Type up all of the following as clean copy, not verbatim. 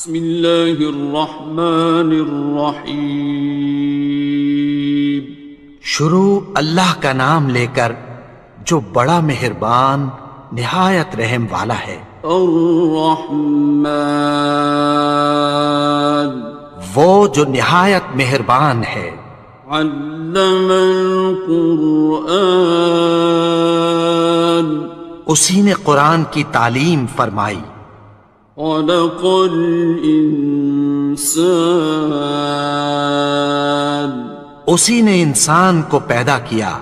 بسم اللہ الرحمن الرحیم۔ شروع اللہ کا نام لے کر جو بڑا مہربان نہایت رحم والا ہے۔ الرحمن، وہ جو نہایت مہربان ہے۔ علم القرآن، اسی نے قرآن کی تعلیم فرمائی۔ خلق الانسان، اسی نے انسان کو پیدا کیا۔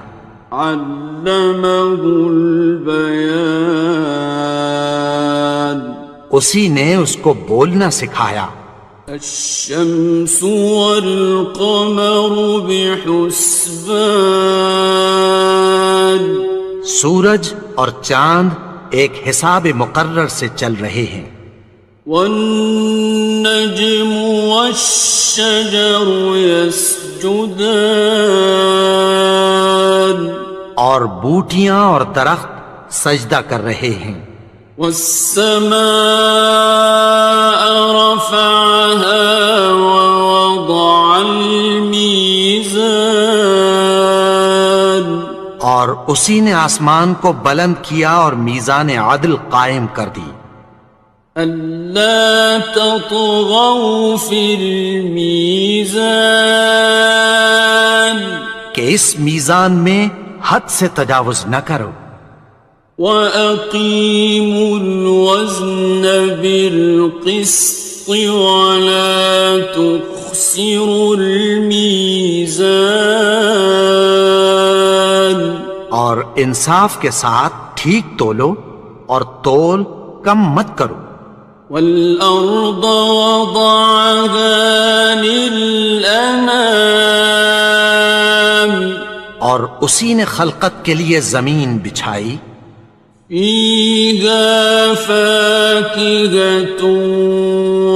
علمہ البیان، اسی نے اس کو بولنا سکھایا۔ الشمس والقمر بحسبان، سورج اور چاند ایک حساب مقرر سے چل رہے ہیں۔ والنجم والشجر يسجدان، اور بوٹیاں اور درخت سجدہ کر رہے ہیں۔ والسماء رفعها ووضع الميزان، اور اسی نے آسمان کو بلند کیا اور میزان عدل قائم کر دی۔ ألا تطغوا في الميزان، کہ اس میزان میں حد سے تجاوز نہ کرو۔ وَأَقِيمُوا الْوَزْنَ بِالْقِسْطِ وَلَا تُخْسِرُوا الْمِيزَانَ، اور انصاف کے ساتھ ٹھیک تولو اور تول کم مت کرو۔ وَالْأَرْضَ وَضَعَهَا لِلْأَنَامِ، اور اسی نے خلقت کے لیے زمین بچھائی۔ فِيهَا فَاكِهَةٌ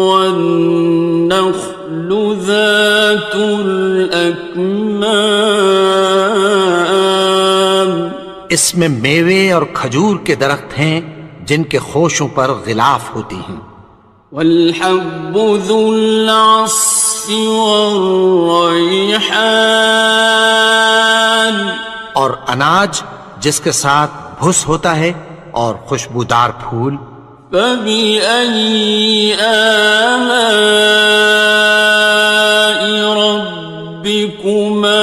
وَالنَّخْلُ ذَاتُ الْأَكْمَامِ، اس میں میوے اور کھجور کے درخت ہیں جن کے خوشوں پر غلاف ہوتی ہیں۔ وَالْحَبُّ ذُو الْعَصْفِ وَالرَّيْحَانِ، اور اناج جس کے ساتھ بھس ہوتا ہے اور خوشبودار پھول۔ فَبِأَيِّ آلَاءِ رَبِّكُمَا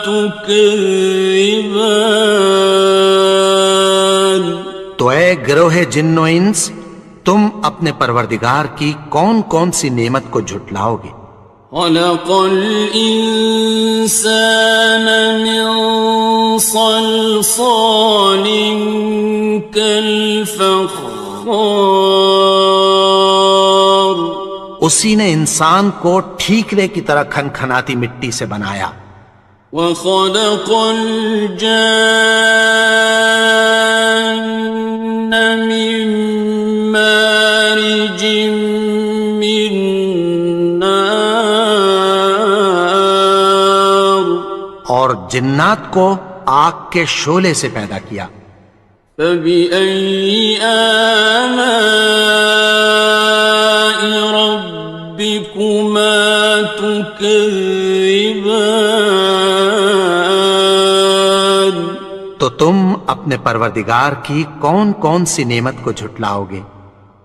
تُكَذِّبَانِ، تو اے گروہ جن و انس، تم اپنے پروردگار کی کون کون سی نعمت کو جھٹلاؤ گے؟ خَلَقَ الْإِنسَانَ مِنْ صَلْصَالٍ كَالْفَخَّارِ، اسی نے انسان کو ٹھیکرے کی طرح کھنکھناتی مٹی سے بنایا۔ وَخَلَقَ الْجَانَّ مِن مَّارِجٍ مِّن نَّارٍ، اور جنات کو آگ کے شعلے سے پیدا کیا۔ فَبِأَيِّ آلَاءِ رَبِّكُمَا تُكَذِّبَانِ، تو تم اپنے پروردگار کی کون کون سی نعمت کو جھٹلاؤ گے؟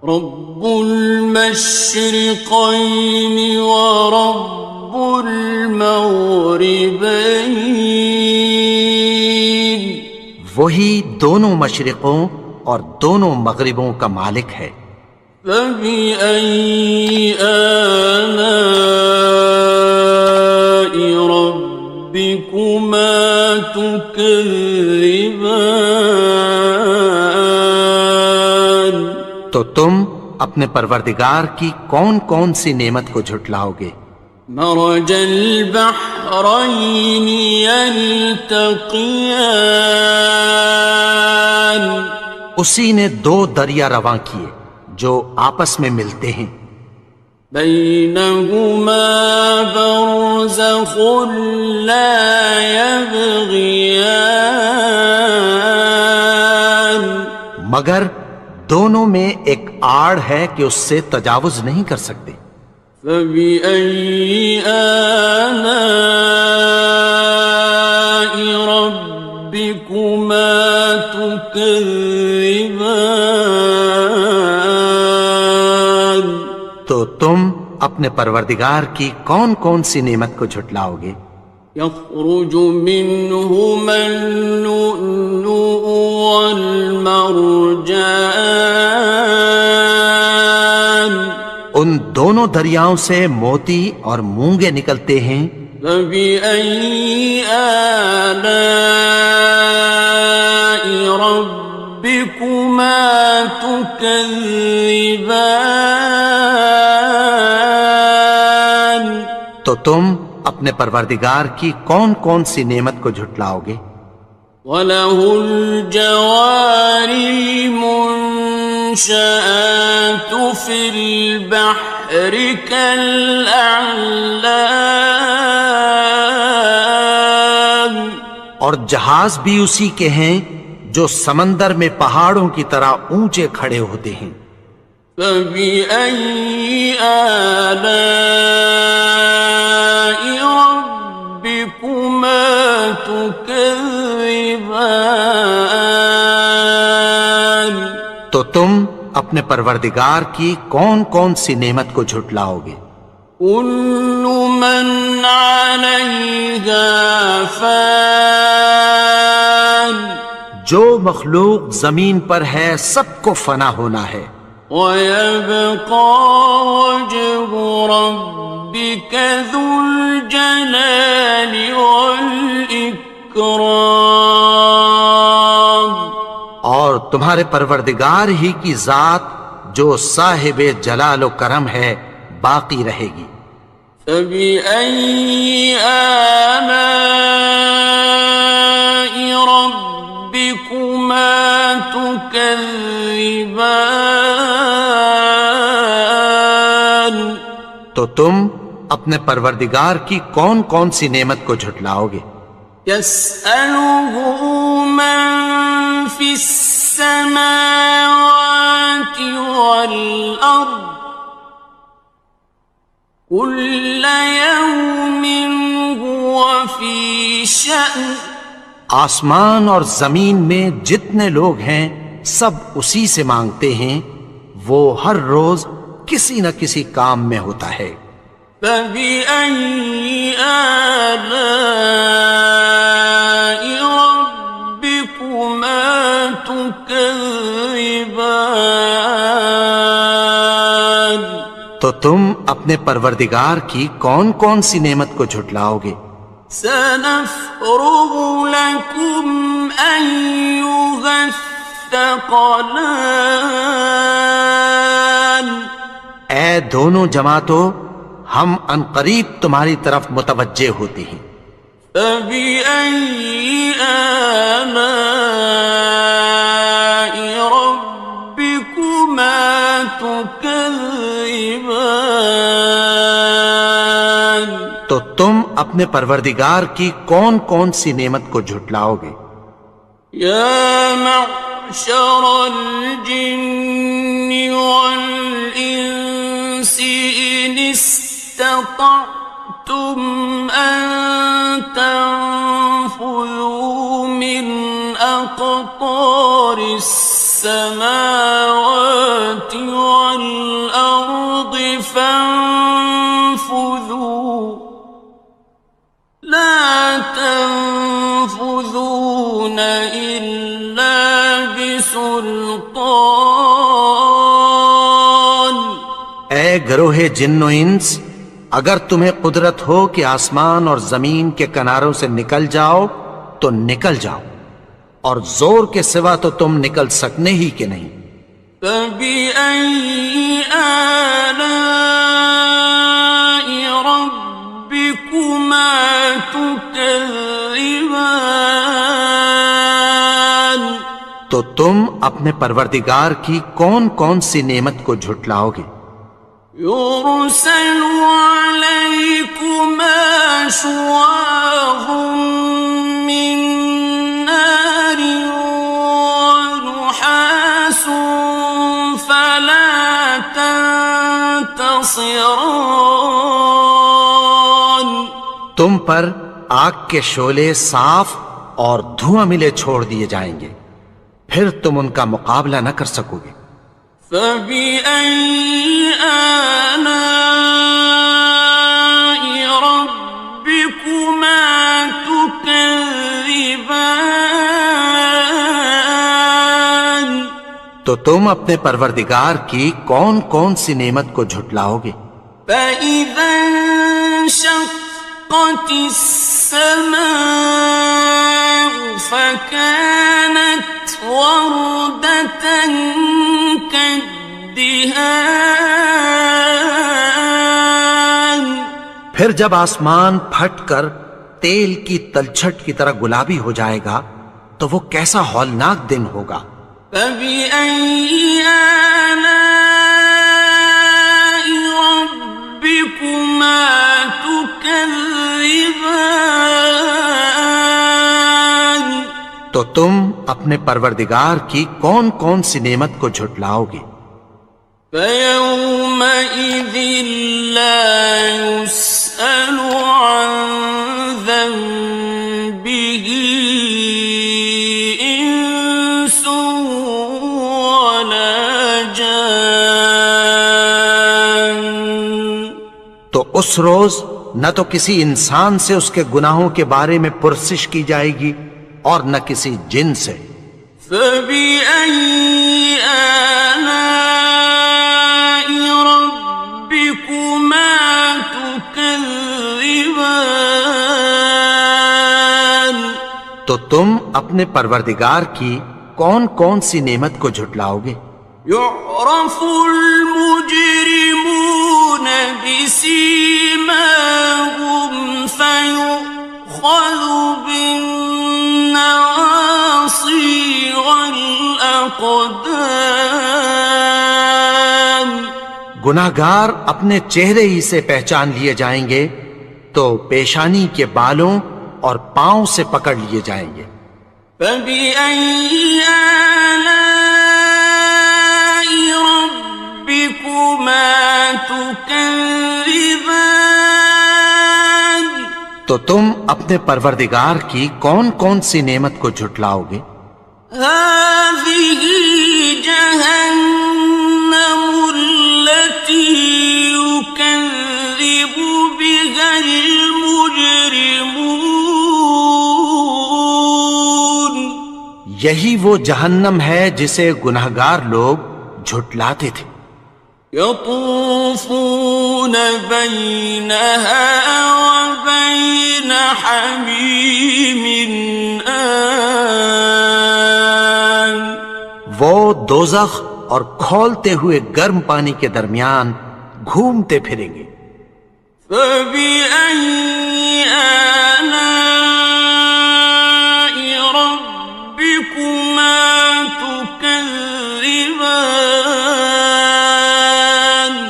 رب المشرقین ورب المغربین، وہی دونوں مشرقوں اور دونوں مغربوں کا مالک ہے۔ فَبِأَيِّ آلَاءِ رَبِّكُمَا تُكَذِّبَانِ، تو تم اپنے پروردگار کی کون کون سی نعمت کو جھٹلاؤ گے؟ مرج البحرین یلتقیان، اسی نے دو دریا رواں کیے جو آپس میں ملتے ہیں۔ بینہما برزخ لا یبغیان، مگر دونوں میں ایک آڑ ہے کہ اس سے تجاوز نہیں کر سکتے۔ فبأي آلاء ربكما تكذبان؟ تو تم اپنے پروردگار کی کون کون سی نعمت کو جھٹلاؤ گے؟ يخرج منهما اللؤلؤ والمرجان، ان دونوں دریاؤں سے موتی اور مونگے نکلتے ہیں۔ فبأي آلاء ربكما تكذبان؟ تو تم اپنے پروردگار کی کون کون سی نعمت کو جھٹلاؤ گے؟ وَلَهُ الْجَوَارِ الْمُنشَآتُ فِي الْبَحْرِ كَالْأَعْلَامِ، اور جہاز بھی اسی کے ہیں جو سمندر میں پہاڑوں کی طرح اونچے کھڑے ہوتے ہیں۔ فَبِأَيِّ آلَاءِ رَبِّكُمَا تُكَذِّبَانِ؟ تو تم اپنے پروردگار کی کون کون سی نعمت کو جھٹلاؤ گے؟ كُلُّ مَنْ عَلَيْهَا فَانٍ، جو مخلوق زمین پر ہے سب کو فنا ہونا ہے۔ وَيَبْقَى وَجْهُ رَبِّكَ ذُو الْجَلَالِ وَالْإِكْرَامِ، اور تمہارے پروردگار ہی کی ذات جو صاحب جلال و کرم ہے باقی رہے گی۔ فَبِأَيِّ آلَاءِ رَبِّكُمَا تُكَذِّبَانِ؟ تو تم اپنے پروردگار کی کون کون سی نعمت کو جھٹلاؤ گے؟ يَسْأَلُهُ مَن فِي السَّمَاوَاتِ وَالْأَرْضِ كُلَّ يَوْمٍ هُوَ فِي شَأْنٍ، آسمان اور زمین میں جتنے لوگ ہیں سب اسی سے مانگتے ہیں، وہ ہر روز کسی نہ کسی کام میں ہوتا ہے۔ فَبِأَيِّ آلَاءِ رَبِّكُمَا تُكَذِّبَانِ؟ تو تم اپنے پروردگار کی کون کون سی نعمت کو جھٹلاؤ گے؟ سَنَفْرُغُ لَكُمْ أَيُّهَ الثَّقَلَانِ، اے دونوں جماعتوں، ہم عنقریب تمہاری طرف متوجہ ہوتے ہیں۔ فَبِأَيِّ آلَاءِ رَبِّكُمَا تُكَذِّبَانِ؟ تو تم اپنے پروردگار کی کون کون سی نعمت کو جھٹلاؤ گے؟ يَا مَعْشَرَ الْجِنِّ وَالْإِنسِ إِنِ اسْتَطَعْتُمْ أَن تَنفُذُوا مِنْ أَقْطَارِ السَّمَاوَاتِ وَالْأَرْضِ فَانفُذُوا لَا تَنفُذُونَ إِلَّا بِسُلْطَانٍ۔ اے گروہ جن و انس، اگر تمہیں قدرت ہو کہ آسمان اور زمین کے کناروں سے نکل جاؤ تو نکل جاؤ، اور زور کے سوا تو تم نکل سکنے ہی کہ نہیں۔ فَبِأَيِّ آلَاءِ رَبِّكُمَا تُكَذِّبَانِ؟ تو تم اپنے پروردگار کی کون کون سی نعمت کو جھٹلاؤ گے؟ يُرْسَلُ عَلَيْكُمَا شُوَاظٌ مِّن نَّارٍ وَنُحَاسٌ خاصران. تم پر آگ کے شعلے صاف اور دھواں ملے چھوڑ دیے جائیں گے، پھر تم ان کا مقابلہ نہ کر سکو گے۔ فبأي آلاء ربكما تكذبان. تو تم اپنے پروردگار کی کون کون سی نعمت کو جھٹلاؤ گے؟ فإذا انشقت السماء فكانت وردة كالدهان. پھر جب آسمان پھٹ کر تیل کی تلچھٹ کی طرح گلابی ہو جائے گا تو وہ کیسا ہولناک دن ہوگا۔ فبأي آلاء ربكما تكذبان. تو تم اپنے پروردگار کی کون کون سی نعمت کو جھٹلاؤ گے؟ فيومئذ لا يسأل عن ذنبه إنس ولا جان. تو اس روز نہ تو کسی انسان سے اس کے گناہوں کے بارے میں پرسش کی جائے گی اور نہ کسی جن سے۔ فبأي آلاء ربكما تكذبان. تو تم اپنے پروردگار کی کون کون سی نعمت کو جھٹلاؤ گے؟ يعرف المجرمون بسيماهم فيؤخذ بالنواصي والأقدام. گناہگار اپنے چہرے ہی سے پہچان لیے جائیں گے تو پیشانی کے بالوں اور پاؤں سے پکڑ لیے جائیں گے۔ فبأي آلاء ربكما تكذبان. تو تم اپنے پروردگار کی کون کون سی نعمت کو جھٹلاؤ گے؟ هذه جهنم التي يكذب بها المجرمون. یہی وہ جہنم ہے جسے گناہگار لوگ جھٹلاتے تھے۔ يطوفون بينها وبين حميم آن. وہ دوزخ اور کھولتے ہوئے گرم پانی کے درمیان گھومتے پھریں گے۔ فبأي آلاء ربكما تكذبان.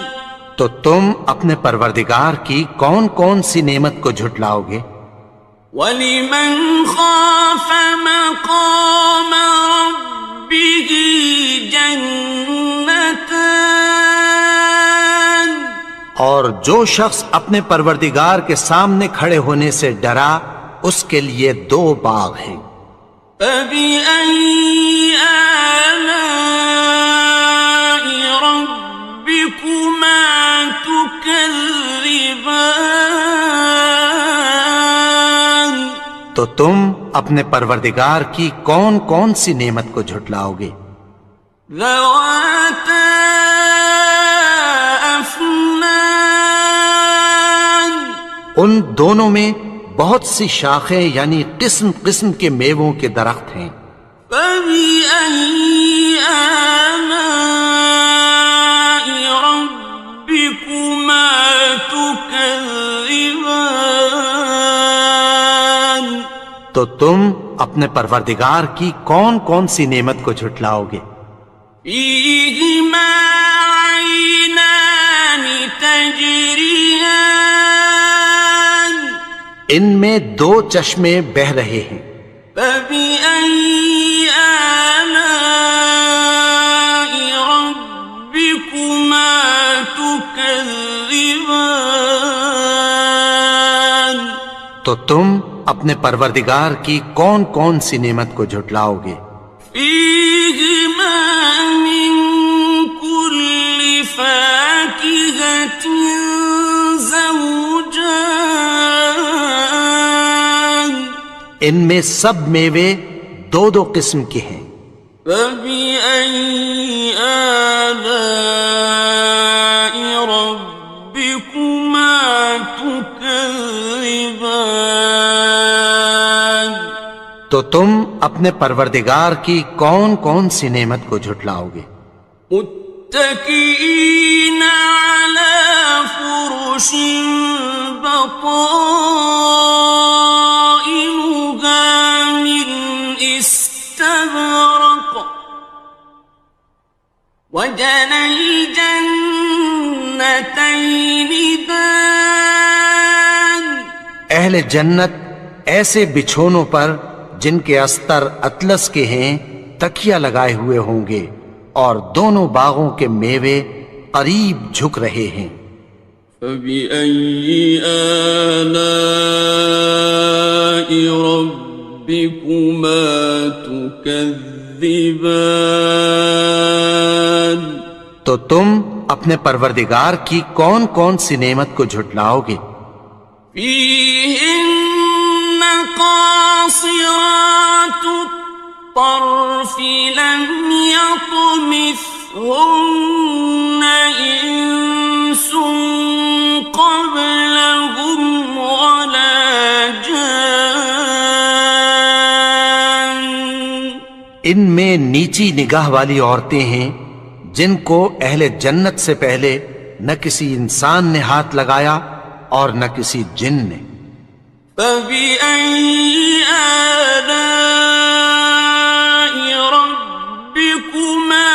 تو تم اپنے پروردگار کی کون کون سی نعمت کو جھٹلاؤ گے؟ وَلِمَنْ خَافَ مَقَامَ رَبِّهِ جَنَّتَانِ. اور جو شخص اپنے پروردگار کے سامنے کھڑے ہونے سے ڈرا اس کے لیے دو باغ ہیں۔ فَبِأَيِّ آلَاءِ رَبِّكُمَا تُكَذِّبَانِ. تو تم اپنے پروردگار کی کون کون سی نعمت کو جھٹلاؤ گے؟ ذَوَاتَا أَفْنَانٍ. ان دونوں میں بہت سی شاخیں یعنی قسم قسم کے میووں کے درخت ہیں۔ فَبِأَيِّ آلَاءِ رَبِّكُمَا تُكَذِّبَانِ. تو تم اپنے پروردگار کی کون کون سی نعمت کو جھٹلاؤ گے؟ فِيهِمَا عَيْنَانِ تَجْرِيَانِ. ان میں دو چشمے بہہ رہے ہیں۔ فَبِأَيِّ آلَاءِ رَبِّكُمَا تُكَذِّبَانِ. تكذبان تو تم اپنے پروردگار کی کون کون سی نعمت کو جھٹلاؤ گے؟ فيهما من كل فاكهة زوجان ان میں سب میوے دو دو قسم کے ہیں۔ فبأي آلاء ربكما تكذبان تو تم اپنے پروردگار کی کون کون سی نعمت کو جھٹلاؤ گے؟ متكئين على فرش بطائنها من استبرق وجنى الجنتين دان اہل جنت ایسے بچھونوں پر جن کے استر اطلس کے ہیں تکیہ لگائے ہوئے ہوں گے، اور دونوں باغوں کے میوے قریب جھک رہے ہیں۔ فبأي آلاء ربكما تكذبان تو تم اپنے پروردگار کی کون کون سی نعمت کو جھٹلاؤ گے؟ فيهن قاصرات الطرف لم يطمثهن إنس قبلهم ولا جان ان میں نیچی نگاہ والی عورتیں ہیں جن کو اہل جنت سے پہلے نہ کسی انسان نے ہاتھ لگایا اور نہ کسی جن نے۔ فبأي آلاء ربكما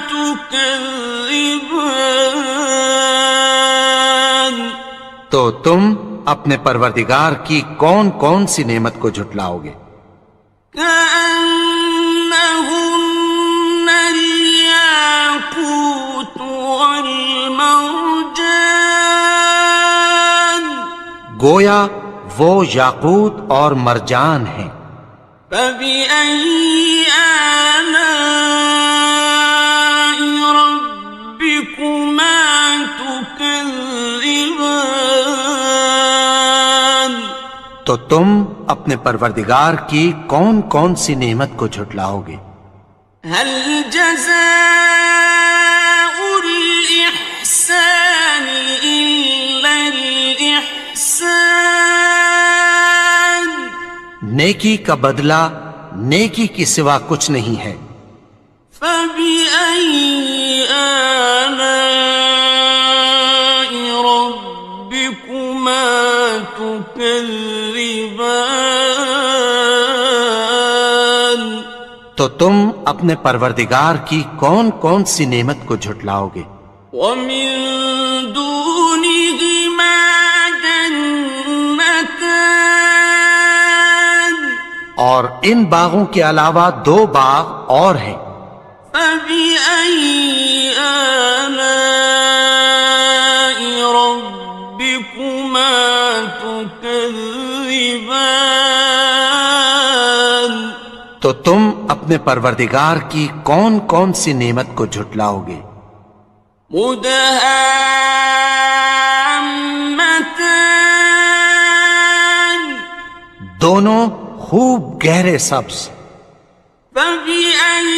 تكذبان تو تم اپنے پروردگار کی کون کون سی نعمت کو جھٹلاؤ گے؟ كأنهن الياقوت والمرجان گویا وہ یاقوت اور مرجان ہیں۔ فبأي آلاء ربكما تكذبان تو تم اپنے پروردگار کی کون کون سی نعمت کو جھٹلاؤ گے؟ هل جزاء الإحسان إلا الإحسان نیکی کا بدلہ نیکی کی سوا کچھ نہیں ہے۔ فبأي آلاء ربكما تكذبان تو تم اپنے پروردگار کی کون کون سی نعمت کو جھٹلاؤ گے؟ ومن دونهما جنتان اور ان باغوں کے علاوہ دو باغ اور ہیں۔ فبأي آلاء ربكما تكذبان تو تم اپنے پروردگار کی کون کون سی نعمت کو جھٹلاؤ گے؟ مدهامتان دونوں خوب گہرے سبز۔ فبأي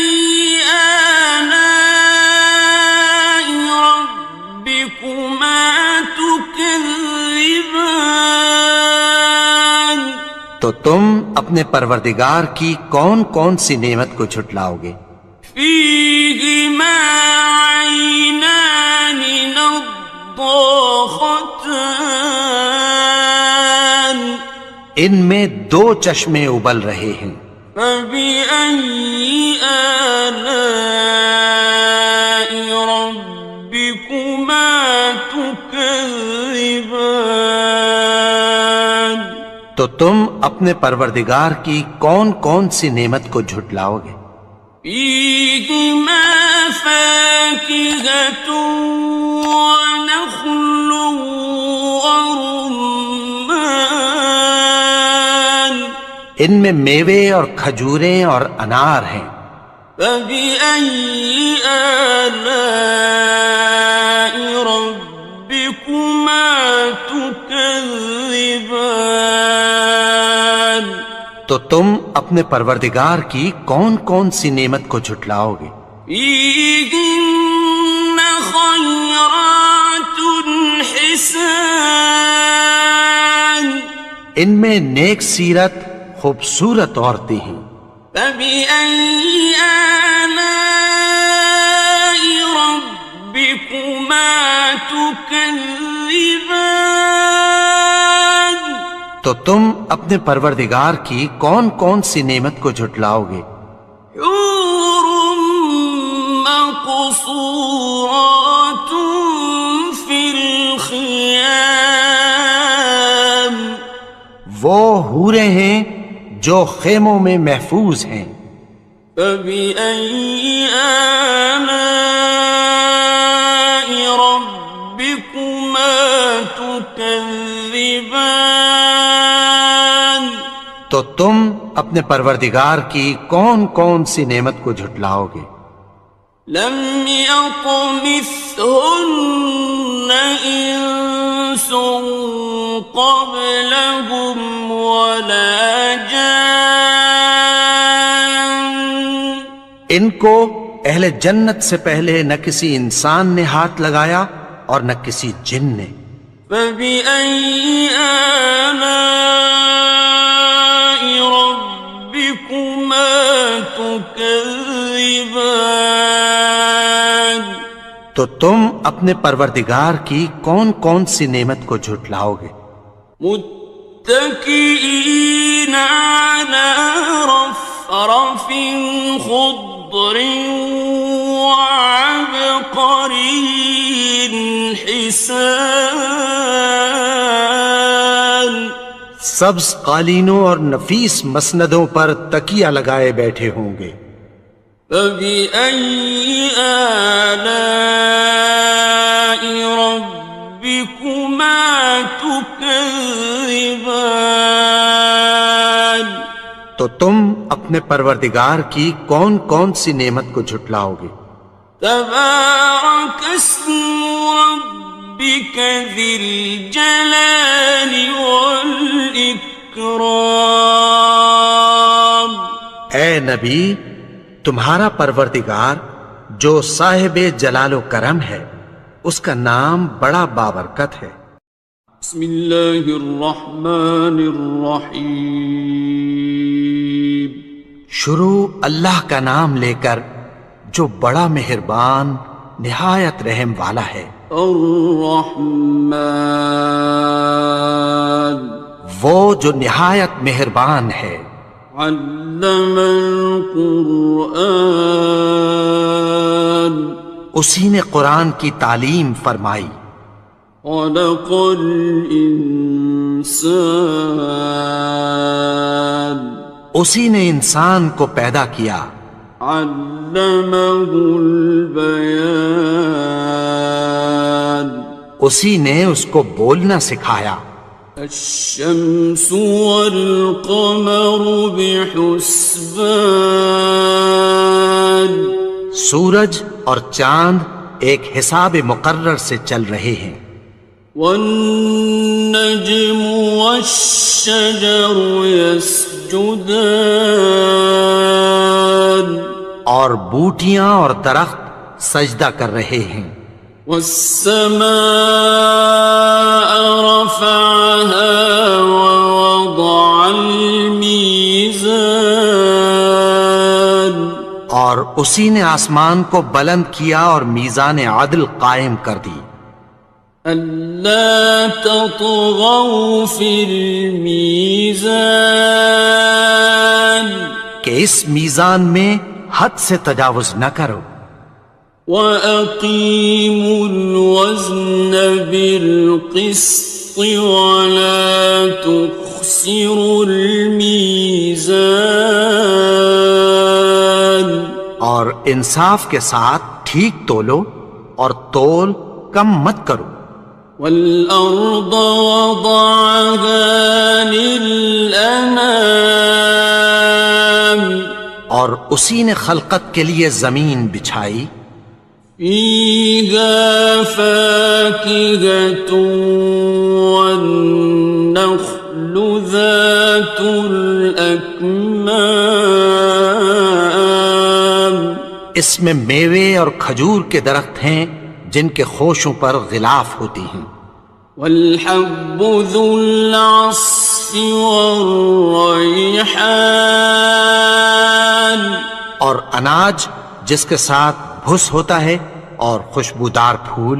آلاء ربكما تكذبان تو تم اپنے پروردگار کی کون کون سی نعمت کو جھٹلاؤ گے؟ فيهما عينان نضاختان ان میں دو چشمے ابل رہے ہیں۔ فبأي آلاء ربكما تكذبان تو تم اپنے پروردگار کی کون کون سی نعمت کو جھٹلاؤ گے؟ فيهما فاكهة ونخل ورمان ان میں میوے اور کھجوریں اور انار ہیں. فبأي آلاء ربكما تكذبان تو تم اپنے پروردگار کی کون کون سی نعمت کو جھٹلاؤ گے؟ فيهن خيرات حسان ان میں نیک سیرت خوبصورت عورتیں ہیں. فبأي آلاء ربكما تكذبان تو تم اپنے پروردگار کی کون کون سی نعمت کو جھٹلاؤ گے؟ حور مقصورات في الخيام وہ حوریں ہیں جو خیموں میں محفوظ ہیں. فبأي آلاء ربكما تكذبان تو تم اپنے پروردگار کی کون کون سی نعمت کو جھٹلاؤ گے؟ لم يطمثهن إنس قبلهم ولا جان ان کو اہل جنت سے پہلے نہ کسی انسان نے ہاتھ لگایا اور نہ کسی جن نے. فبأي آلاء ربكما تكذبان تو تم اپنے پروردگار کی کون کون سی نعمت کو جھٹلاؤ گے؟ متكئين على رفرف خضر وعبقري حسان سبز قالینوں اور نفیس مسندوں پر تکیہ لگائے بیٹھے ہوں گے. فبأي آلاء ربكما تكذبان تو تم اپنے پروردگار کی کون کون سی نعمت کو جھٹلاؤ گے؟ تبارك اسم ربك ذي الجلال والإكرام اے نبی، تمہارا پروردگار جو صاحب جلال و کرم ہے اس کا نام بڑا بابرکت ہے. بسم اللہ الرحمن الرحیم شروع اللہ کا نام لے کر جو بڑا مہربان نہایت رحم والا ہے. الرحمن وہ جو نہایت مہربان ہے. علم القرآن اسی نے قرآن کی تعلیم فرمائی. خلق الانسان اسی نے انسان کو پیدا کیا. علمہ البیان اسی نے اس کو بولنا سکھایا. الشمس والقمر بحسبان سورج اور چاند ایک حساب مقرر سے چل رہے ہیں. والنجم والشجر يسجدان اور بوٹیاں اور درخت سجدہ کر رہے ہیں. والسماء رفعها ووضع الميزان اور اسی نے آسمان کو بلند کیا اور میزان عدل قائم کر دی. ألا تطغوا في الميزان کہ اس میزان میں حد سے تجاوز نہ کرو. وَأَقِيمُوا الْوَزْنَ بِالْقِسْطِ وَلَا تُخْسِرُوا الْمِيزَانَ اور انصاف کے ساتھ ٹھیک تولو اور تول کم مت کرو. والأرض وضعها للأنام اور اسی نے خلقت کے لیے زمین بچھائی. فيها فاكهة والنخل ذات الأكمام اس میں میوے اور کھجور کے درخت ہیں جن کے خوشوں پر غلاف ہوتی ہیں. والحب ذو العصف والريحان اور اناج جس کے ساتھ بھس ہوتا ہے اور خوشبودار پھول.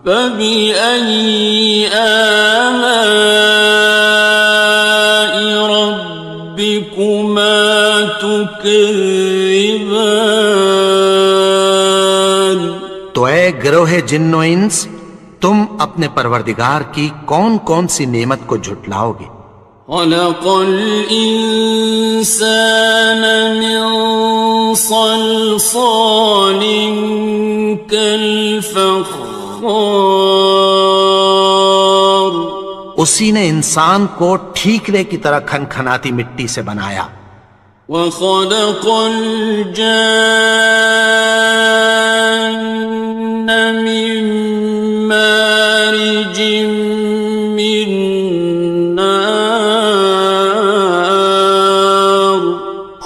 فبأي آلاء ربكما تكذبان تو اے گروہ جن و انس، تم اپنے پروردگار کی کون کون سی نعمت کو جھٹلاؤ گے؟ خلق الإنسان من صلصال كالفخار اسی نے انسان کو ٹھیکرے کی طرح کھنکھناتی مٹی سے بنایا. وخلق الجان من مارج من نار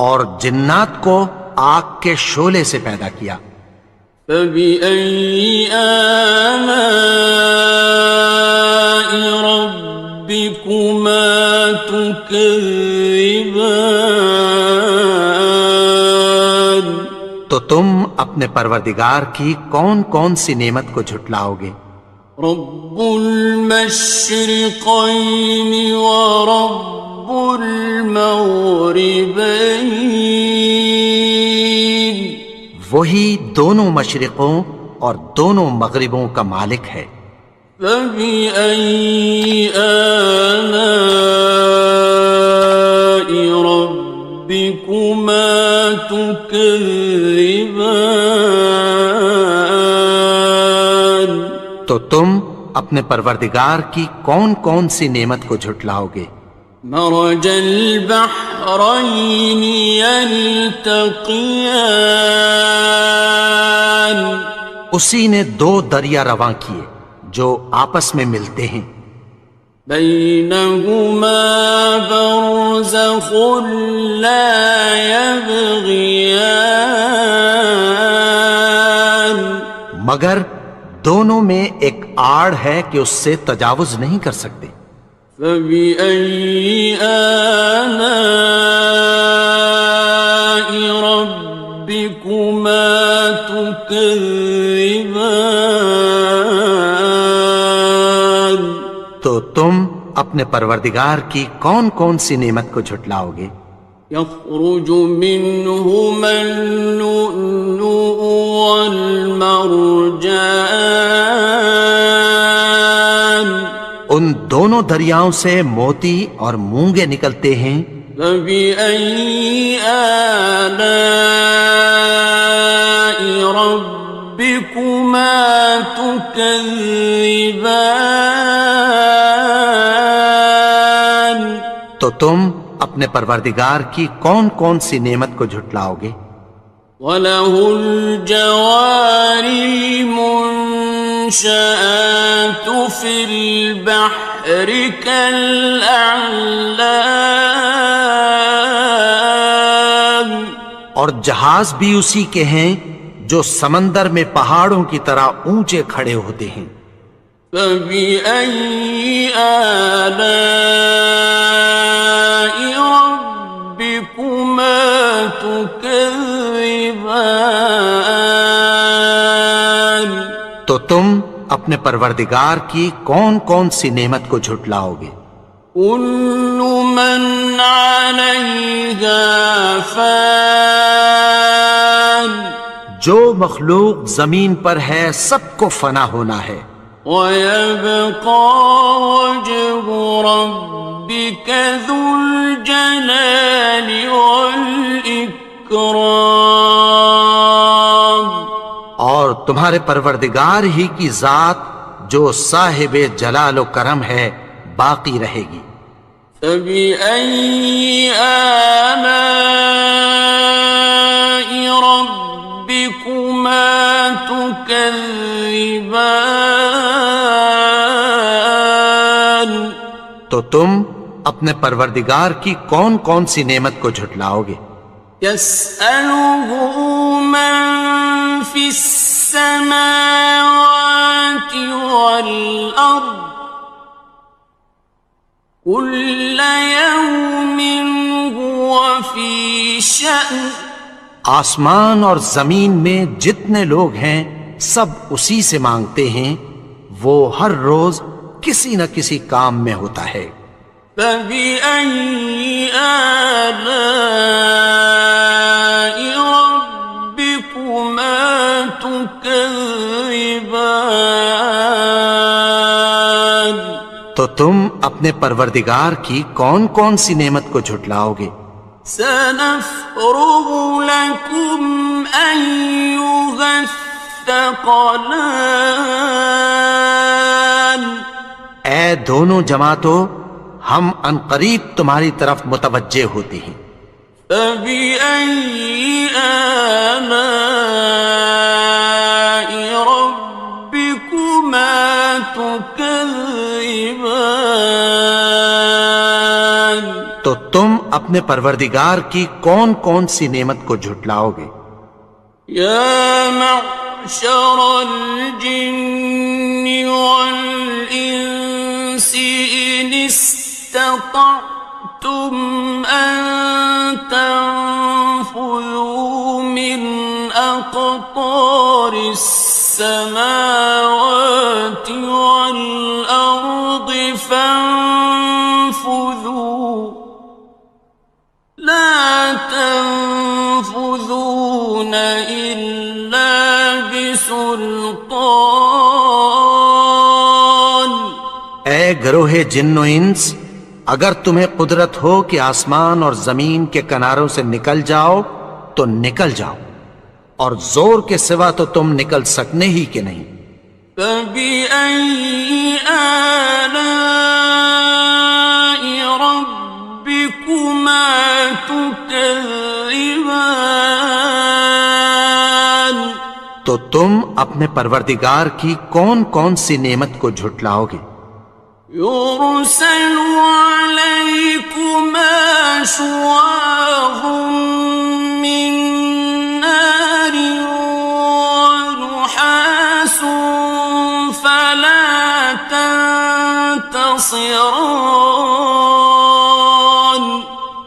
اور جنات کو آگ کے شعلے سے پیدا کیا. فبأي آلاء ربكما تكذبان تو تم اپنے پروردگار کی کون کون سی نعمت کو جھٹلاؤ گے؟ رب المشرقين ورب المغربين وہی دونوں مشرقوں اور دونوں مغربوں کا مالک ہے. فبأي آلاء ربكما تكذبان تو تم اپنے پروردگار کی کون کون سی نعمت کو جھٹلاؤ گے؟ مرج البحرين يلتقيان اسی نے دو دریا رواں کیے جو آپس میں ملتے ہیں. بينهما برزخ لا يبغيان مگر دونوں میں ایک آڑ ہے کہ اس سے تجاوز نہیں کر سکتے. فبأي آلاء ربكما تكذبان تو تم اپنے پروردگار کی کون کون سی نعمت کو جھٹلاؤ گے؟ يخرج منهما اللؤلؤ والمرجان ان دونوں دریاؤں سے موتی اور مونگے نکلتے ہیں. فبأي آلاء ربكما تكذبان تو تم اپنے پروردگار کی کون کون سی نعمت کو جھٹلاؤ گے؟ وَلَهُ الْجَوَارِ الْمُنشَآتُ فِي الْبَحْرِ كَالْأَعْلَامِ اور جہاز بھی اسی کے ہیں جو سمندر میں پہاڑوں کی طرح اونچے کھڑے ہوتے ہیں. فَبِأَيِّ آلَاءِ رَبِّكُمَا تُكَذِّبَانِ تو تم اپنے پروردگار کی کون کون سی نعمت کو جھٹلاؤ گے؟ كُلُّ مَنْ عَلَيْهَا فَانٍ جو مخلوق زمین پر ہے سب کو فنا ہونا ہے. وَيَبْقَى وَجْهُ رَبِّكَ ذُو الْجَلَالِ وَالْإِكْرَامِ اور تمہارے پروردگار ہی کی ذات جو صاحب جلال و کرم ہے باقی رہے گی۔ فَبِأَيِّ آلَاءِ رَبِّكُمَا تُكَذِّبَانِ تو تم اپنے پروردگار کی کون کون سی نعمت کو جھٹلاؤ گے؟ يَسْأَلُهُ مَن فِي السَّمَاوَاتِ وَالْأَرْضِ كُلَّ يَوْمٍ هُوَ فِي شَأْنٍ۔ آسمان اور زمین میں جتنے لوگ ہیں سب اسی سے مانگتے ہیں، وہ ہر روز کسی نہ کسی کام میں ہوتا ہے۔ فَبِأَيِّ آلَاءِ رَبِّكُمَا تُكَذِّبَانِ تو تم اپنے پروردگار کی کون کون سی نعمت کو جھٹلاؤ گے؟ سَنَفْرُغُ لَكُمْ أَيُّهَ الثَّقَلَانِ۔ اے دونوں جماعتوں، ہم عنقریب تمہاری طرف متوجہ ہوتے ہیں۔ فَبِأَيِّ آلَاءِ رَبِّكُمَا تُكَذِّبَانِ تو تم اپنے پروردگار کی کون کون سی نعمت کو جھٹلاؤ گے؟ يَا مَعْشَرَ الْجِنِّ وَالْإِنسِ إِنِ اسْتَطَعْتُمْ أَن تَنفُذُوا مِنْ أَقْطَارِ السَّمَاوَاتِ وَالْأَرْضِ فَانفُذُوا لَا تَنفُذُونَ إِلَّا بِسُلْطَانٍ۔ اے گروہ جن و انس، اگر تمہیں قدرت ہو کہ آسمان اور زمین کے کناروں سے نکل جاؤ تو نکل جاؤ، اور زور کے سوا تو تم نکل سکنے ہی کہ نہیں۔ فَبِأَيِّ آلَاءِ رَبِّكُمَا تُكَذِّبَانِ تو تم اپنے پروردگار کی کون کون سی نعمت کو جھٹلاؤ گے؟ يُرْسَلُ عَلَيْكُمَا شُوَاظٌ مِّن نَّارٍ وَنُحَاسٌ فَلَا تَنتَصِرَانِ۔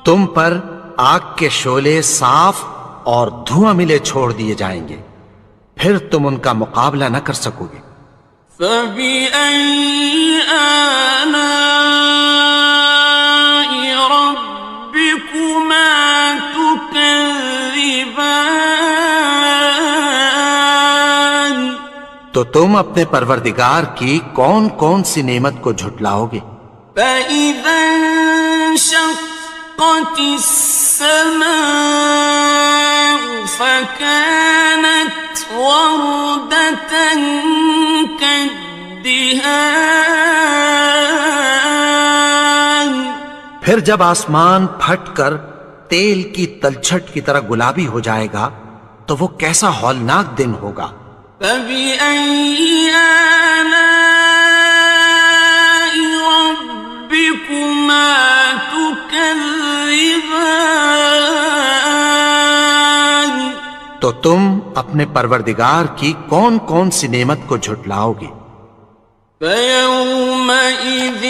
تم پر آگ کے شعلے صاف اور دھواں ملے چھوڑ دیے جائیں گے، پھر تم ان کا مقابلہ نہ کر سکو گے۔ فَبِأَيِّ آلَاءِ رَبِّكُمَا تُكَذِّبَانِ تو تم اپنے پروردگار کی کون کون سی نعمت کو جھٹلاؤ گے؟ فَإِذَا انشَقَّتِ السَّمَاءُ فَكَانَتْ وَرْدَةً كَالدِّهَانِ۔ پھر جب آسمان پھٹ کر تیل کی تلچھٹ کی طرح گلابی ہو جائے گا تو وہ کیسا ہولناک دن ہوگا۔ فَبِأَيِّ آلَاءِ رَبِّكُمَا تُكَذِّبَانِ تو تم اپنے پروردگار کی کون کون سی نعمت کو جھٹلاؤ گے؟ فَيَوْمَئِذٍ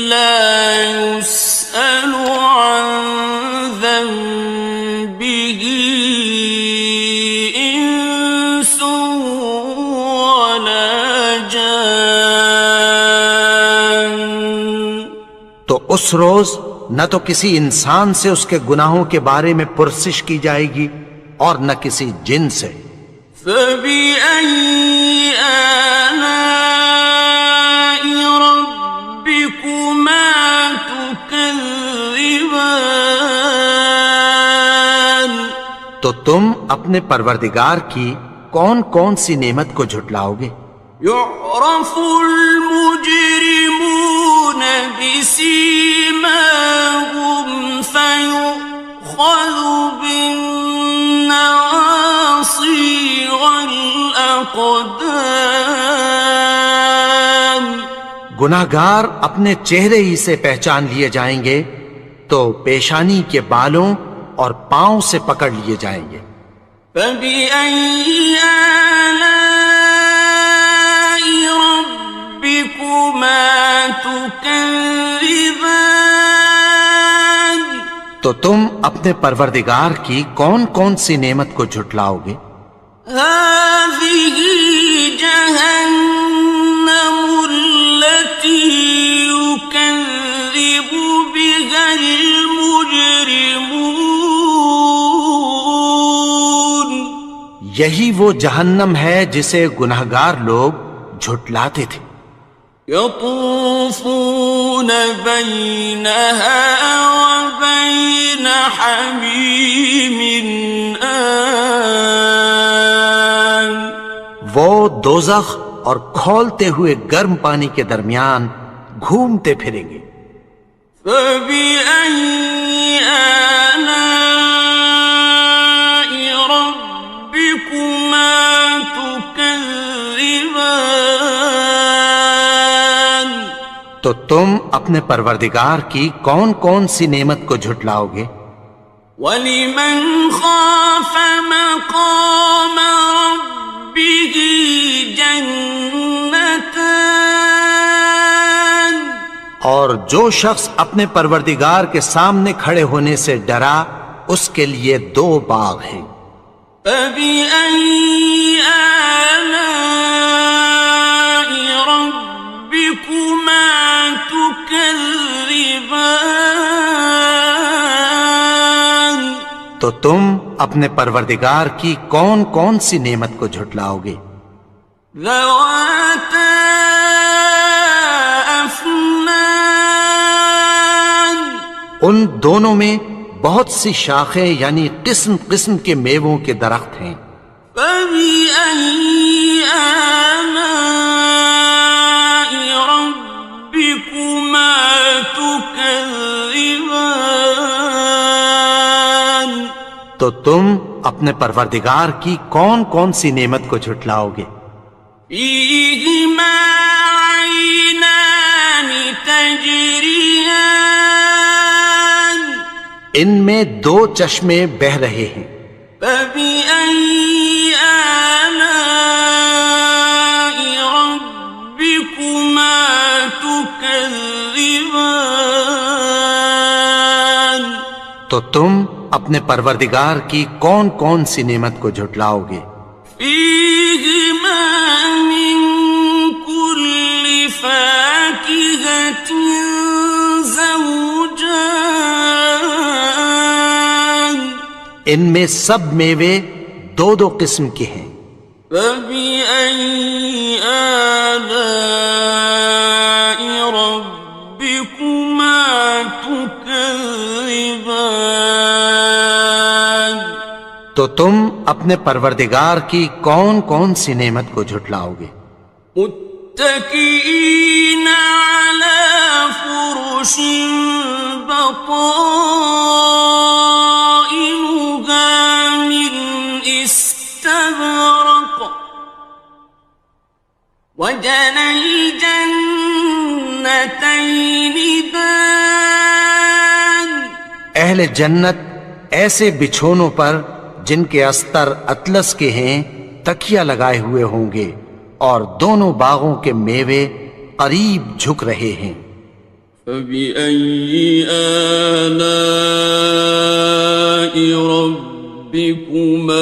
لَا يُسْأَلُ عَن ذَنبِهِ إِنسٌ وَلَا جَانٌّ۔ تو اس روز نہ تو کسی انسان سے اس کے گناہوں کے بارے میں پرسش کی جائے گی اور نہ کسی جن سے۔ فَبِأَيِّ آلَاءِ رَبِّكُمَا تُكَذِّبَانِ تو تم اپنے پروردگار کی کون کون سی نعمت کو جھٹلاؤ گے؟ يعرف المجرمون بسيماهم فيؤخذ بالنواصي والأقدام. گناہگار اپنے چہرے ہی سے پہچان لیے جائیں گے تو پیشانی کے بالوں اور پاؤں سے پکڑ لیے جائیں گے. فَبِأَيِّ آلَاءِ رَبِّكُمَا تُكَذِّبَانِ. تو تم اپنے پروردگار کی کون کون سی نعمت کو جھٹلاؤ گے؟ هَٰذِهِ جَهَنَّمُ الَّتِي يُكَذِّبُ بِهَا الْمُجْرِمُونَ. یہی وہ جہنم ہے جسے گناہگار لوگ جھٹلاتے تھے. يطوفون بينها وبين حميم آن. وہ دوزخ اور کھولتے ہوئے گرم پانی کے درمیان گھومتے پھریں گے. فبأي آلاء ربكما تكذبان. تو تم اپنے پروردگار کی کون کون سی نعمت کو جھٹلاؤ گے؟ وَلِمَنْ خَافَ مَقَامَ رَبِّهِ جَنَّتَانِ. اور جو شخص اپنے پروردگار کے سامنے کھڑے ہونے سے ڈرا اس کے لیے 2 باغ ہیں. فَبِأَيِّ آلَاءِ رَبِّكُمَا تُكَذِّبَانِ. تو تم اپنے پروردگار کی کون کون سی نعمت کو جھٹلاؤ گے؟ ذَوَاتَا أَفْنَانٍ. ان دونوں میں بہت سی شاخیں یعنی قسم قسم کے میووں کے درخت ہیں. فَبِأَيِّ آلَاءِ رَبِّكُمَا تُكَذِّبَانِ. تو تم اپنے پروردگار کی کون کون سی نعمت کو جھٹلاؤ گے؟ فِيهِمَا عَيْنَانِ تَجْرِيَانِ. ان میں 2 چشمے بہہ رہے ہیں. فَبِأَيِّ آلَاءِ رَبِّكُمَا تُكَذِّبَانِ. تو تم اپنے پروردگار کی کون کون سی نعمت کو جھٹلاؤ گے؟ فِيهِمَا مِن كُلِّ فَاكِهَةٍ زَوْجَانِ. ان میں سب میوے 2 قسم کے ہیں. فَبِأَيِّ آلَاءِ رَبِّكُمَا تُكَذِّبَانِ. تو تم اپنے پروردگار کی کون کون سی نعمت کو جھٹلاؤ گے؟ متكئين على فرش بطائنها من استبرق وجنى الجنتين دان. اہل جنت ایسے بچھونوں پر جن کے استر اطلس کے ہیں تکیہ لگائے ہوئے ہوں گے اور دونوں باغوں کے میوے قریب جھک رہے ہیں. فَبِأَيِّ آلَاءِ رَبِّكُمَا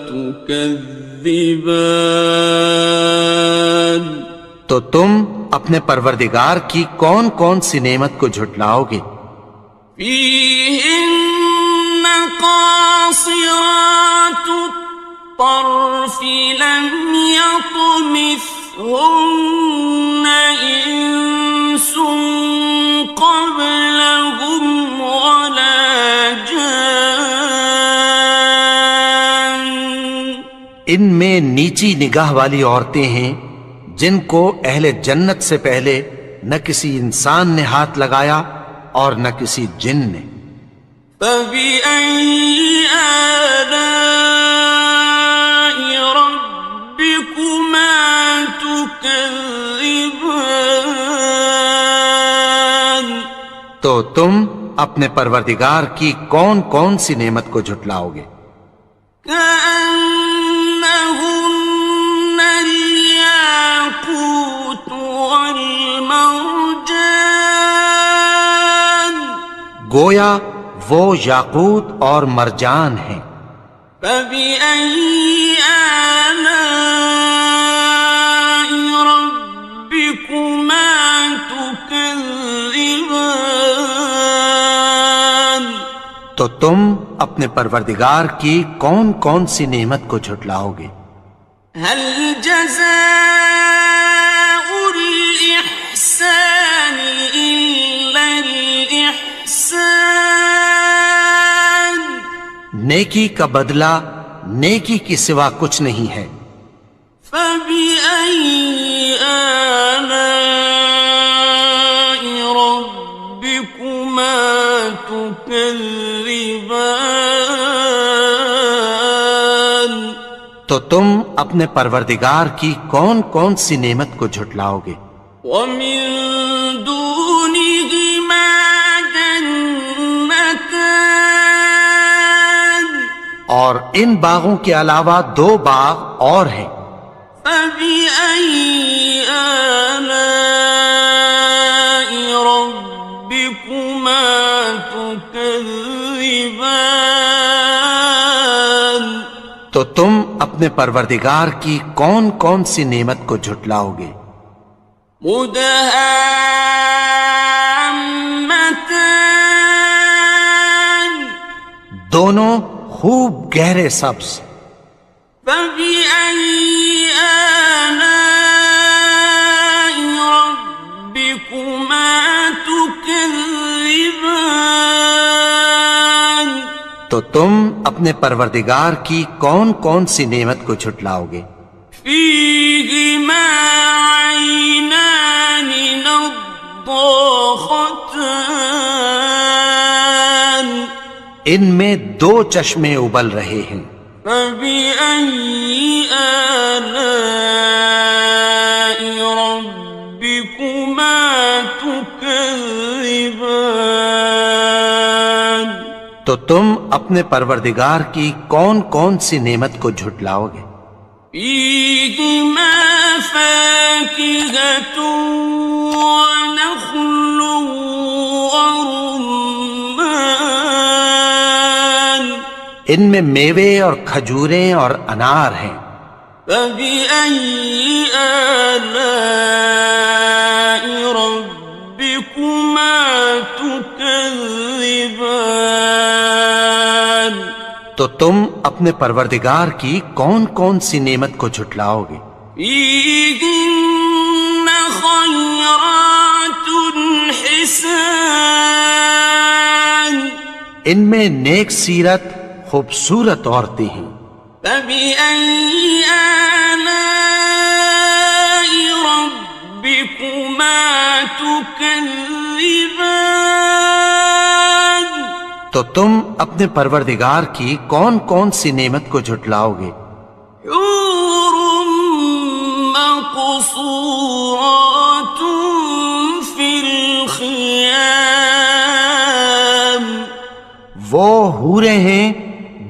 تُكَذِّبَانِ. تو تم اپنے پروردگار کی کون کون سی نعمت کو جھٹلاؤ گے؟ فِيهِنَّ قَاصِرَاتُ الطَّرْفِ لَمْ يَطْمِثْهُنَّ إِنسٌ قَبْلَهُمْ وَلَا جَانٌّ. ان میں نیچی نگاہ والی عورتیں ہیں جن کو اہل جنت سے پہلے نہ کسی انسان نے ہاتھ لگایا اور نہ کسی جن نے. فَبِأَيِّ آلَاءِ رَبِّكُمَا تُكَذِّبَانِ تو تم اپنے پروردگار کی کون کون سی نعمت کو جھٹلاؤ گے؟ كأنهن الياقوت والمرجان گویا وہ یاقوت اور مرجان ہیں. فبأي آلاء ربكما تكذبان تو تم اپنے پروردگار کی کون کون سی نعمت کو جھٹلاؤ گے؟ هل جزاء الإحسان إلا الإحسان نیکی کا بدلہ نیکی کی سوا کچھ نہیں ہے. فبأي آلاء ربكما تكذبان تو تم اپنے پروردگار کی کون کون سی نعمت کو جھٹلاؤ گے؟ ومن دونهما جنتان اور ان باغوں کے علاوہ 2 باغ اور ہیں. فبأي آلاء ربكما تكذبان تو تم اپنے پروردگار کی کون کون سی نعمت کو جھٹلاؤ گے؟ مدهامتان دونوں خوب گہرے سبز. فبأي آلاء ربكما تكذبان تو تم اپنے پروردگار کی کون کون سی نعمت کو جھٹلاؤ گے؟ فيهما عينان نضاختان ان میں 2 چشمے ابل رہے ہیں. فبأي آلاء ربكما تكذبان تو تم اپنے پروردگار کی کون کون سی نعمت کو جھٹلاؤ گے؟ فيهما فاكهة ونخل ورمان ان میں میوے اور کھجوریں اور انار ہیں. فبأي آلاء ربكما تكذبان تو تم اپنے پروردگار کی کون کون سی نعمت کو جھٹلاؤ گے؟ فيهن خيرات حسان ان میں نیک سیرت خوبصورت عورتیں ہیں. فبأي آلاء ربكما تكذبان تو تم اپنے پروردگار کی کون کون سی نعمت کو جھٹلاؤ گے؟ حور مقصورات في الخيام وہ حوریں ہیں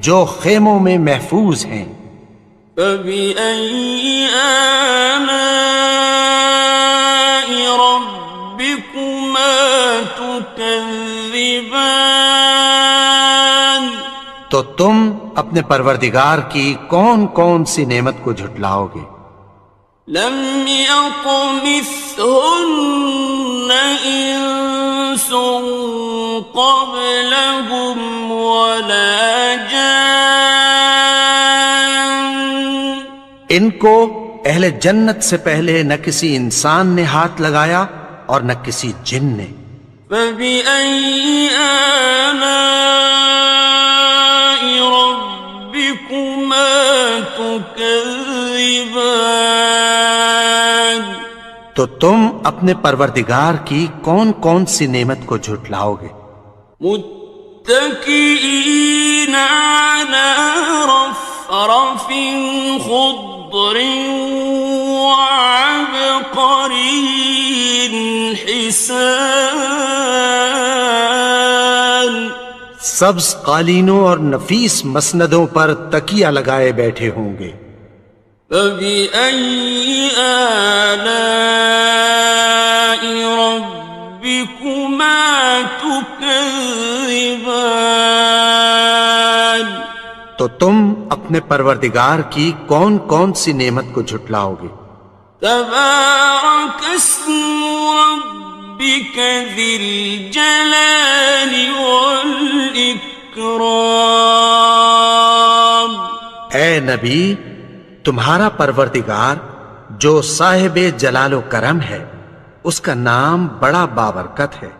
جو خیموں میں محفوظ ہیں. فبأي آلاء ربكما تكذبان تو تم اپنے پروردگار کی کون کون سی نعمت کو جھٹلاؤ گے؟ لم يطمثهن إنس قبلهم ولا جان ان کو اہل جنت سے پہلے نہ کسی انسان نے ہاتھ لگایا اور نہ کسی جن نے. فبأي آلاء ربكما تكذبان تو تم اپنے پروردگار کی کون کون سی نعمت کو جھٹلاؤ گے؟ متكئين على رفرف خضر وعبقري حسان سبز قالینوں اور نفیس مسندوں پر تکیہ لگائے بیٹھے ہوں گے۔ فبأي آلاء ربكما تكذبان تو تم اپنے پروردگار کی کون کون سی نعمت کو جھٹلاؤ گے؟ تبارك اسم ربك ذي الجلال والإكرام اے نبی، تمہارا پروردگار جو صاحب جلال و کرم ہے، اس کا نام بڑا بابرکت ہے۔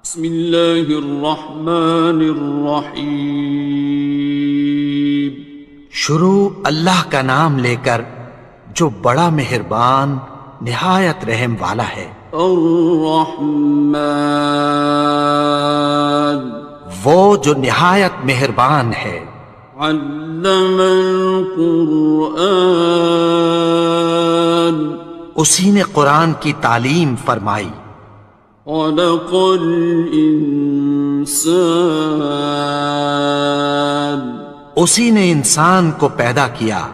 بسم اللہ الرحمن الرحیم شروع اللہ کا نام لے کر جو بڑا مہربان نہایت رحم والا ہے۔ الرحمن وہ جو نہایت مہربان ہے۔ علم القرآن اسی نے قرآن کی تعلیم فرمائی۔ خلق الانسان اسی نے انسان کو پیدا کیا۔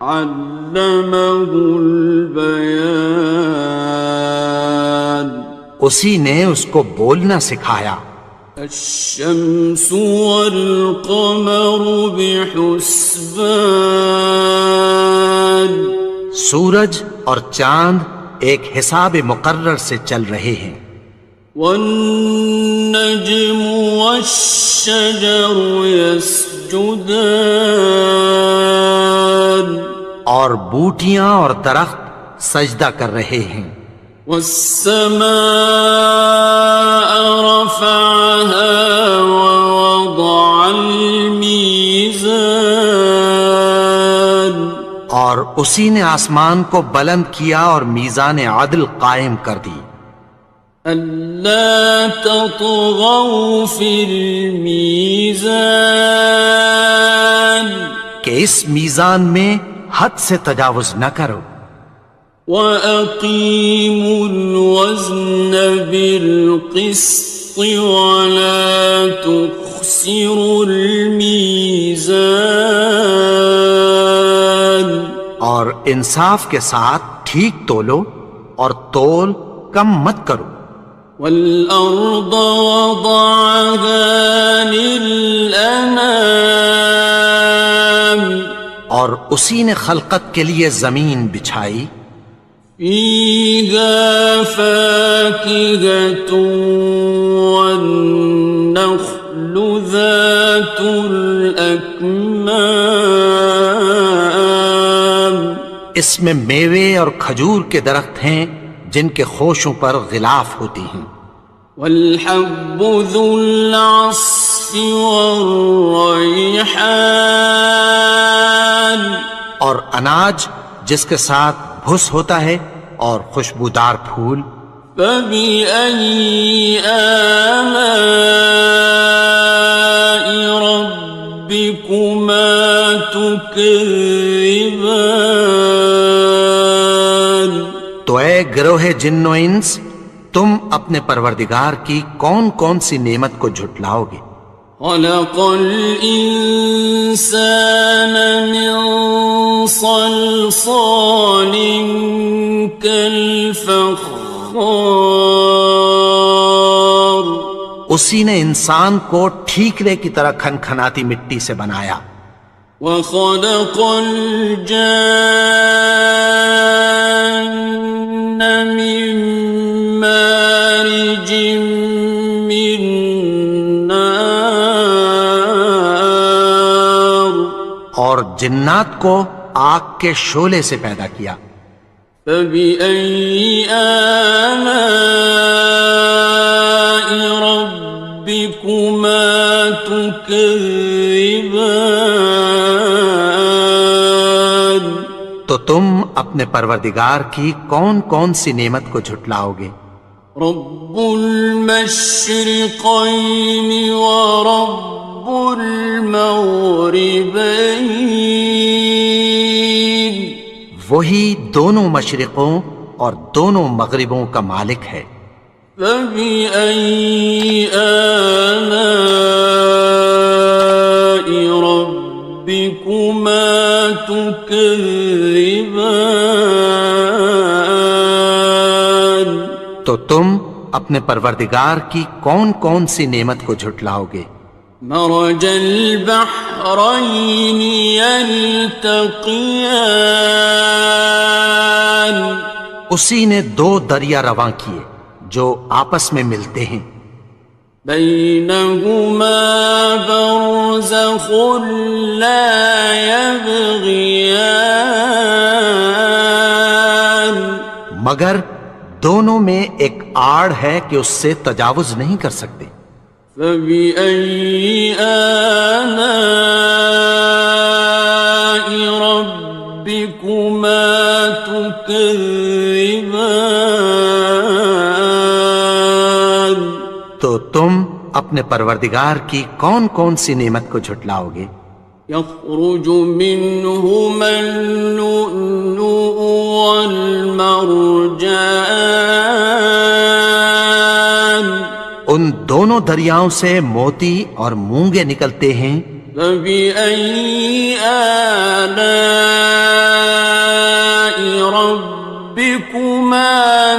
علمہ البیان اسی نے اس کو بولنا سکھایا۔ الشمس والقمر بحسبان سورج اور چاند ایک حساب مقرر سے چل رہے ہیں۔ والنجم والشجر يسجدان اور بوٹیاں اور درخت سجدہ کر رہے ہیں۔ والسماء رفعها ووضع الميزان اور اسی نے آسمان کو بلند کیا اور میزان عدل قائم کر دی۔ ألا تطغوا في الميزان کہ اس میزان میں حد سے تجاوز نہ کرو۔ وَأَقِيمُوا الْوَزْنَ بِالْقِسْطِ وَلَا تُخْسِرُوا الْمِيزَانَ اور انصاف کے ساتھ ٹھیک تولو اور تول کم مت کرو۔ وَالْأَرْضَ وَضَعَهَا لِلْأَنَامِ اور اسی نے خلقت کے لیے زمین بچھائی۔ فِيهَا فَاكِهَةٌ وَالنَّخْلُ ذَاتُ الْأَكْمَامِ اس میں میوے اور کھجور کے درخت ہیں جن کے خوشوں پر غلاف ہوتی ہیں۔ وَالْحَبُّ ذُو الْعَصْفِ وَالرَّيْحَانِ اور اناج جس کے ساتھ بھس ہوتا ہے اور خوشبودار پھول۔ فَبِأَيِّ آلَاءِ رَبِّكُمَا تُكَذِّبَانِ تو اے گروہ جن و انس، تم اپنے پروردگار کی کون کون سی نعمت کو جھٹلاؤ گے؟ خلق الإنسان من صلصال كالفخار اسی نے انسان کو ٹھیکرے کی طرح کھنکھناتی مٹی سے بنایا۔ وخلق الجان من مارج من نار اور جنات کو آگ کے شعلے سے پیدا کیا۔ فبأي آلاء ربكما تكذبان تم اپنے پروردگار کی کون کون سی نعمت کو جھٹلاؤ گے؟ رب المشرقين ورب المغربين، وہی دونوں مشرقوں اور دونوں مغربوں کا مالک ہے۔ فبأي آلاء ربكما تكذبان، تو تم اپنے پروردگار کی کون کون سی نعمت کو جھٹلاؤ گے؟ مرج البحرين يلتقيان، اسی نے دو دریا رواں کیے جو آپس میں ملتے ہیں، بينهما برزخ لا يبغيان، مگر دونوں میں ایک آڑ ہے کہ اس سے تجاوز نہیں کر سکتے۔ فبأي آلاء ربكما تكذبان، تو تم اپنے پروردگار کی کون کون سی نعمت کو جھٹلاؤ گے؟ يخرج منهما اللؤلؤ والمرجان، ان دونوں دریاؤں سے موتی اور مونگے نکلتے ہیں۔ فبأي آلاء ربكما